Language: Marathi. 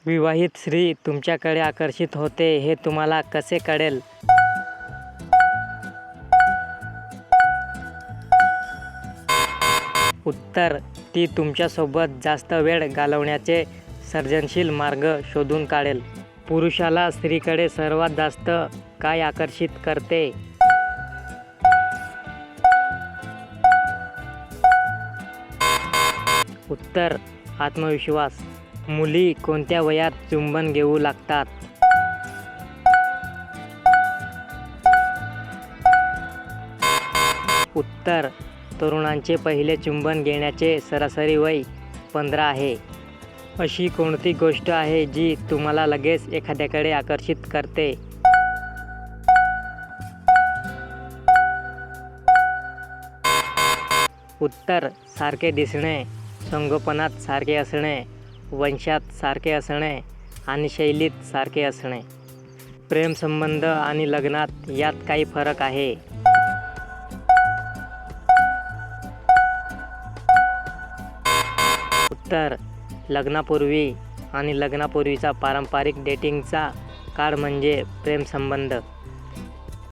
विवाहित स्त्री तुमच्याकडे आकर्षित होते हे तुम्हाला कसे कळेल? उत्तर: ती तुमच्यासोबत जास्त वेळ घालवण्याचे सर्जनशील मार्ग शोधून काढेल. पुरुषाला स्त्रीकडे सर्वात जास्त काय आकर्षित करते? उत्तर: आत्मविश्वास. मुली कोणत्या वयात चुंबन घेऊ लागतात? उत्तर: तरुणांचे पहिले चुंबन घेण्याचे सरासरी वय 15 आहे. अशी कोणती गोष्ट आहे जी तुम्हाला लगेच एखाद्याकडे आकर्षित करते? उत्तर: सारखे दिसणे, संगोपनात सारखे असणे, वंशात सारखे असणे आणि शैलीत सारखे असणे. प्रेमसंबंध आणि लग्नात यात काही फरक आहे? उत्तर: लग्नापूर्वी आणि लग्नापूर्वीचा पारंपरिक डेटिंगचा काळ म्हणजे प्रेमसंबंध.